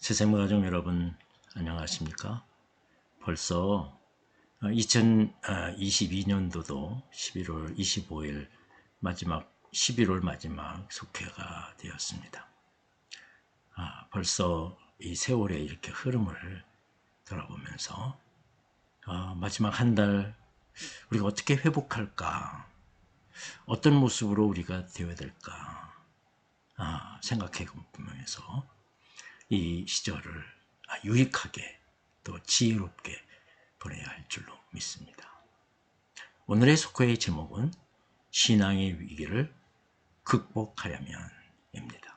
세상의 가족 여러분, 안녕하십니까? 벌써 2022년도도 11월 25일 마지막 11월 마지막 속회가 되었습니다. 벌써 이 세월의 이렇게 흐름을 돌아보면서 마지막 한 달 우리가 어떻게 회복할까? 어떤 모습으로 우리가 되어야 될까? 생각해 보면서 이 시절을 유익하게 또 지혜롭게 보내야 할 줄로 믿습니다. 오늘의 속회의 제목은 신앙의 위기를 극복하려면입니다.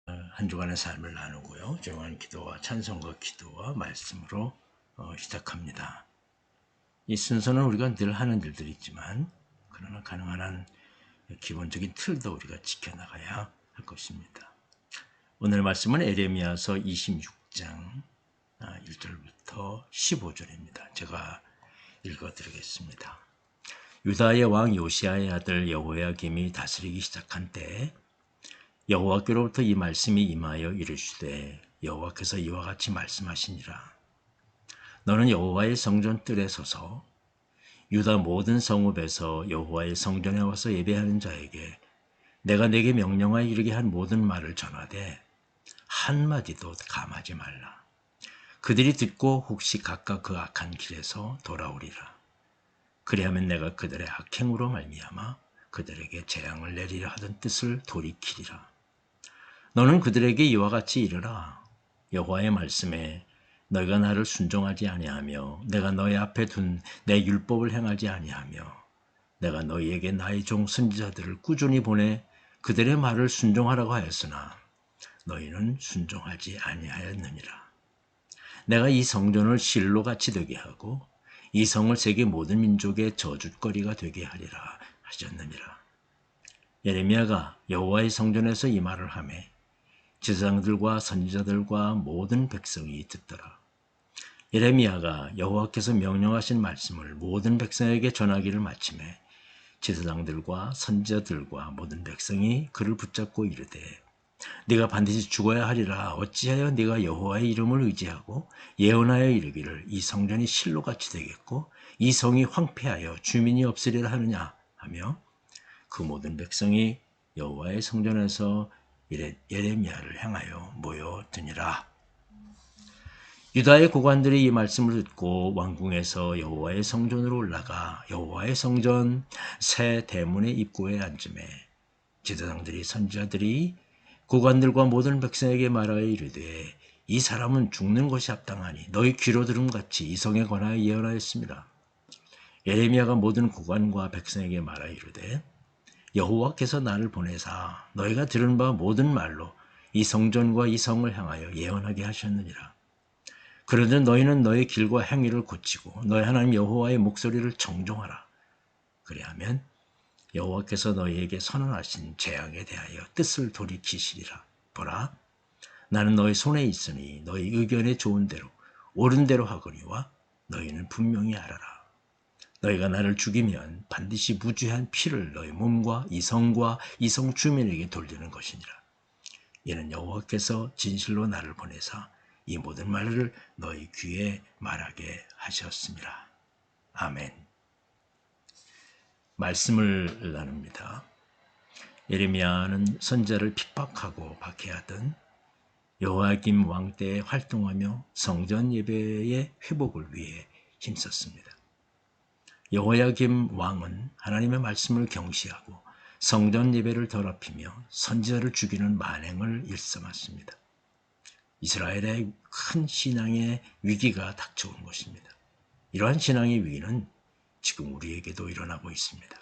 한 주간의 삶을 나누고요. 조용한 기도와 찬송과 기도와 말씀으로 시작합니다. 이 순서는 우리가 늘 하는 일들이 있지만 그러나 가능한 한 기본적인 틀도 우리가 지켜나가야 할 것입니다. 오늘 말씀은 에레미야서 26장 1절부터 15절입니다. 제가 읽어드리겠습니다. 유다의 왕 요시야의 아들 여호야김이 다스리기 시작한 때에 여호와께로부터 이 말씀이 임하여 이르시되 여호와께서 이와 같이 말씀하시니라. 너는 여호와의 성전 뜰에 서서 유다 모든 성읍에서 여호와의 성전에 와서 예배하는 자에게 내가 내게 명령하여 이르게 한 모든 말을 전하되 한마디도 감하지 말라. 그들이 듣고 혹시 각각 그 악한 길에서 돌아오리라. 그리하면 내가 그들의 악행으로 말미암아 그들에게 재앙을 내리려 하던 뜻을 돌이키리라. 너는 그들에게 이와 같이 이르라. 여호와의 말씀에 너희가 나를 순종하지 아니하며 내가 너희 앞에 둔 내 율법을 행하지 아니하며 내가 너희에게 나의 종 선지자들을 꾸준히 보내 그들의 말을 순종하라고 하였으나 너희는 순종하지 아니하였느니라. 내가 이 성전을 실로같이 되게 하고 이 성을 세계 모든 민족의 저주거리가 되게 하리라 하셨느니라. 예레미야가 여호와의 성전에서 이 말을 하매 제사장들과 선지자들과 모든 백성이 듣더라. 예레미야가 여호와께서 명령하신 말씀을 모든 백성에게 전하기를 마침에 제사장들과 선지자들과 모든 백성이 그를 붙잡고 이르되 네가 반드시 죽어야 하리라. 어찌하여 네가 여호와의 이름을 의지하고 예언하여 이르기를 이 성전이 실로같이 되겠고 이 성이 황폐하여 주민이 없으리라 하느냐 하며 그 모든 백성이 여호와의 성전에서 예레미야를 향하여 모여드니라. 유다의 고관들이 이 말씀을 듣고 왕궁에서 여호와의 성전으로 올라가 여호와의 성전 새 대문의 입구에 앉음에 제사장들이 선지자들이 고관들과 모든 백성에게 말하여 이르되 이 사람은 죽는 것이 합당하니 너희 귀로 들음 같이 이 성에 관하여 예언하였습니다. 예레미야가 모든 고관과 백성에게 말하여 이르되 여호와께서 나를 보내사 너희가 들은 바 모든 말로 이 성전과 이 성을 향하여 예언하게 하셨느니라. 그런데 너희는 너희 길과 행위를 고치고 너희 하나님 여호와의 목소리를 정종하라. 그리하면 여호와께서 너희에게 선언하신 재앙에 대하여 뜻을 돌이키시리라. 보라, 나는 너희 손에 있으니 너희 의견에 좋은 대로 옳은 대로 하거니와 너희는 분명히 알아라. 너희가 나를 죽이면 반드시 무죄한 피를 너희 몸과 이 성과 이 성 주민에게 돌리는 것이니라. 이는 여호와께서 진실로 나를 보내사 이 모든 말을 너희 귀에 말하게 하셨습니다. 아멘. 말씀을 나눕니다. 예레미야는 선지자를 핍박하고 박해하던 여호야김 왕 때에 활동하며 성전 예배의 회복을 위해 힘썼습니다. 여호야김 왕은 하나님의 말씀을 경시하고 성전 예배를 더럽히며 선지자를 죽이는 만행을 일삼았습니다. 이스라엘의 큰 신앙의 위기가 닥쳐온 것입니다. 이러한 신앙의 위기는 지금 우리에게도 일어나고 있습니다.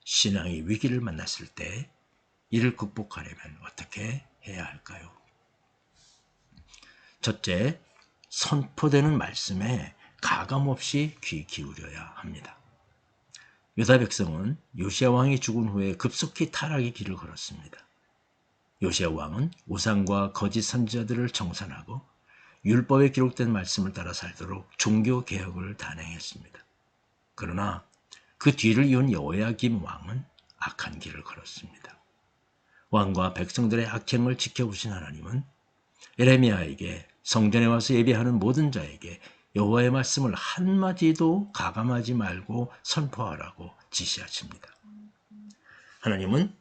신앙의 위기를 만났을 때 이를 극복하려면 어떻게 해야 할까요? 첫째, 선포되는 말씀에 가감없이 귀 기울여야 합니다. 유다 백성은 요시야 왕이 죽은 후에 급속히 타락의 길을 걸었습니다. 요시야 왕은 우상과 거짓 선지자들을 청산하고 율법에 기록된 말씀을 따라 살도록 종교 개혁을 단행했습니다. 그러나 그 뒤를 이은 여호야김 왕은 악한 길을 걸었습니다. 왕과 백성들의 악행을 지켜보신 하나님은 예레미야에게 성전에 와서 예배하는 모든 자에게 여호와의 말씀을 한마디도 가감하지 말고 선포하라고 지시하십니다. 하나님은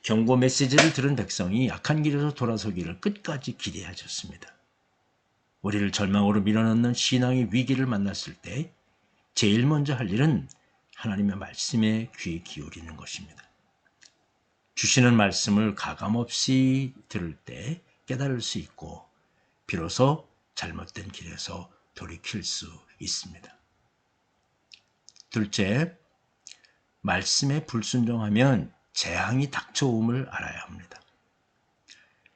경고 메시지를 들은 백성이 악한 길에서 돌아서기를 끝까지 기대하셨습니다. 우리를 절망으로 밀어넣는 신앙의 위기를 만났을 때 제일 먼저 할 일은 하나님의 말씀에 귀 기울이는 것입니다. 주시는 말씀을 가감없이 들을 때 깨달을 수 있고 비로소 잘못된 길에서 돌이킬 수 있습니다. 둘째, 말씀에 불순종하면 재앙이 닥쳐옴을 알아야 합니다.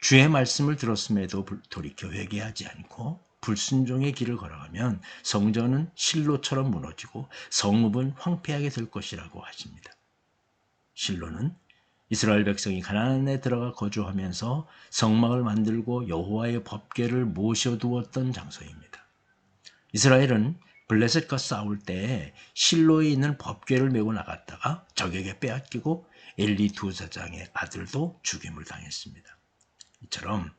주의 말씀을 들었음에도 돌이켜 회개하지 않고 불순종의 길을 걸어가면 성전은 실로처럼 무너지고 성읍은 황폐하게 될 것이라고 하십니다. 실로는 이스라엘 백성이 가나안에 들어가 거주하면서 성막을 만들고 여호와의 법궤를 모셔두었던 장소입니다. 이스라엘은 블레셋과 싸울 때 실로에 있는 법궤를 메고 나갔다가 적에게 빼앗기고 엘리 두 사장의 아들도 죽임을 당했습니다. 이처럼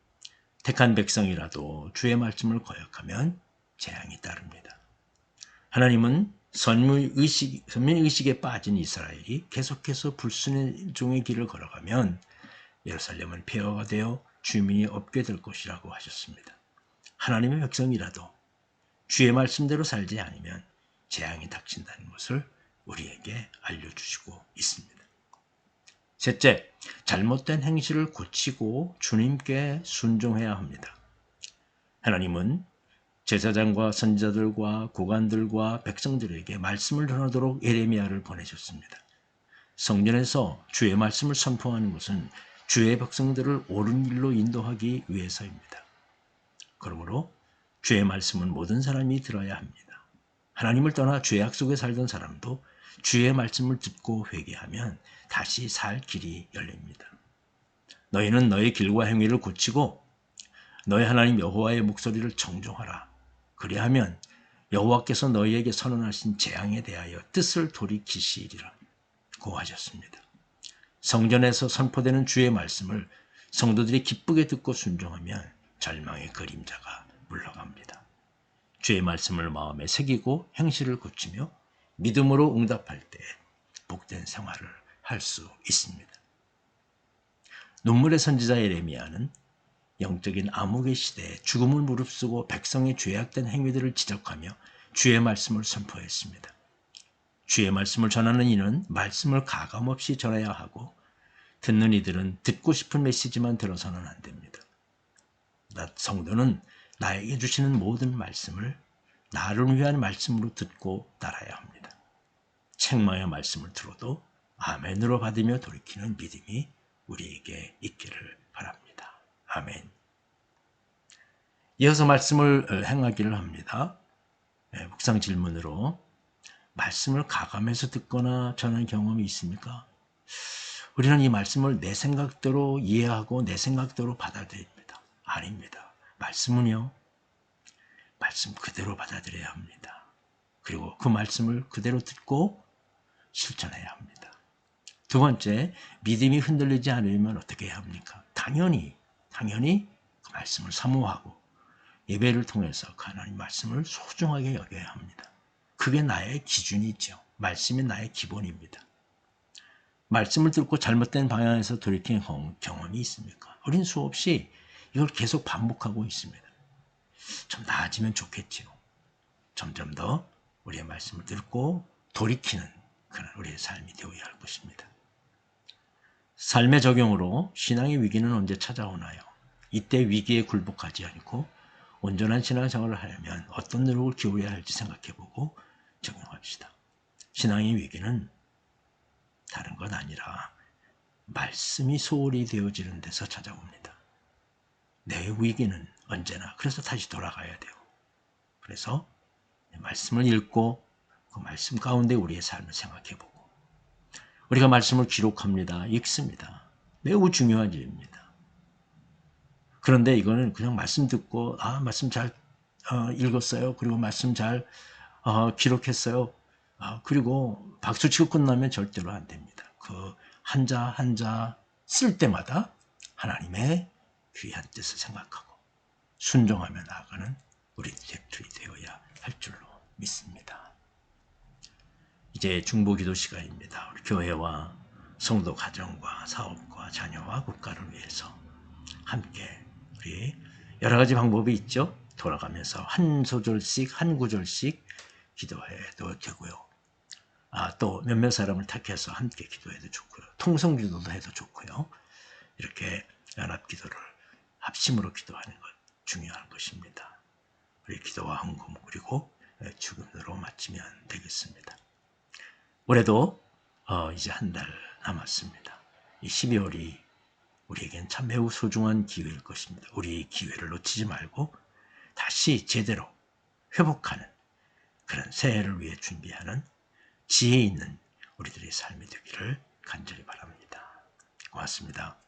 택한 백성이라도 주의 말씀을 거역하면 재앙이 따릅니다. 하나님은 선민의식에 빠진 이스라엘이 계속해서 불순종의 길을 걸어가면 예루살렘은 폐허가 되어 주민이 없게 될 것이라고 하셨습니다. 하나님의 백성이라도 주의 말씀대로 살지 않으면 재앙이 닥친다는 것을 우리에게 알려주시고 있습니다. 셋째, 잘못된 행실을 고치고 주님께 순종해야 합니다. 하나님은 제사장과 선지자들과 고관들과 백성들에게 말씀을 전하도록 예레미야를 보내셨습니다. 성전에서 주의 말씀을 선포하는 것은 주의 백성들을 옳은 길로 인도하기 위해서입니다. 그러므로 주의 말씀은 모든 사람이 들어야 합니다. 하나님을 떠나 죄 악속에 살던 사람도 주의 말씀을 듣고 회개하면 다시 살 길이 열립니다. 너희는 너희 길과 행위를 고치고 너희 하나님 여호와의 목소리를 청종하라. 그리하면 여호와께서 너희에게 선언하신 재앙에 대하여 뜻을 돌이키시리라 고 하셨습니다. 성전에서 선포되는 주의 말씀을 성도들이 기쁘게 듣고 순종하면 절망의 그림자가 물러갑니다. 주의 말씀을 마음에 새기고 행실을 고치며 믿음으로 응답할 때 복된 생활을 할 수 있습니다. 눈물의 선지자 예레미야는 영적인 암흑의 시대에 죽음을 무릅쓰고 백성의 죄악된 행위들을 지적하며 주의 말씀을 선포했습니다. 주의 말씀을 전하는 이는 말씀을 가감없이 전해야 하고 듣는 이들은 듣고 싶은 메시지만 들어서는 안 됩니다. 성도는 나에게 주시는 모든 말씀을 나를 위한 말씀으로 듣고 따라야 합니다. 책망의 말씀을 들어도 아멘으로 받으며 돌이키는 믿음이 우리에게 있기를 바랍니다. 아멘. 이어서 말씀을 행하기를 합니다. 묵상 질문으로 말씀을 가감해서 듣거나 전하는 경험이 있습니까? 우리는 이 말씀을 내 생각대로 이해하고 내 생각대로 받아들입니다. 아닙니다. 말씀은요, 말씀 그대로 받아들여야 합니다. 그리고 그 말씀을 그대로 듣고 실천해야 합니다. 두 번째, 믿음이 흔들리지 않으면 어떻게 해야 합니까? 당연히 그 말씀을 사모하고 예배를 통해서 그 하나님 말씀을 소중하게 여겨야 합니다. 그게 나의 기준이죠. 말씀이 나의 기본입니다. 말씀을 듣고 잘못된 방향에서 돌이킨 경험이 있습니까? 우린 수없이 이걸 계속 반복하고 있습니다. 좀 나아지면 좋겠지요. 점점 더 우리의 말씀을 듣고 돌이키는 그런 우리의 삶이 되어야 할 것입니다. 삶의 적용으로 신앙의 위기는 언제 찾아오나요? 이때 위기에 굴복하지 않고 온전한 신앙생활을 하려면 어떤 노력을 기울여야 할지 생각해보고 적용합시다. 신앙의 위기는 다른 것 아니라 말씀이 소홀히 되어지는 데서 찾아옵니다. 내 위기는 언제나 그래서 다시 돌아가야 돼요. 그래서 말씀을 읽고 그 말씀 가운데 우리의 삶을 생각해보고 우리가 말씀을 기록합니다. 읽습니다. 매우 중요한 일입니다. 그런데 이거는 그냥 말씀 듣고 말씀 잘 읽었어요. 그리고 말씀 잘 기록했어요. 그리고 박수치고 끝나면 절대로 안 됩니다. 그 한자 한자 쓸 때마다 하나님의 귀한 뜻을 생각하고 순종하며 나아가는 우리 대표이 되어야 할 줄로 믿습니다. 이제 중보기도 시간입니다. 우리 교회와 성도 가정과 사업과 자녀와 국가를 위해서 함께 우리 여러 가지 방법이 있죠. 돌아가면서 한 소절씩 한 구절씩 기도해도 되고요. 또 몇몇 사람을 택해서 함께 기도해도 좋고요. 통성기도도 해도 좋고요. 이렇게 연합기도를 합심으로 기도하는 것 중요한 것입니다. 우리 기도와 헌금 그리고 죽음으로 마치면 되겠습니다. 올해도 이제 한 달 남았습니다. 이 12월이 우리에겐 참 매우 소중한 기회일 것입니다. 우리 기회를 놓치지 말고 다시 제대로 회복하는 그런 새해를 위해 준비하는 지혜 있는 우리들의 삶이 되기를 간절히 바랍니다. 고맙습니다.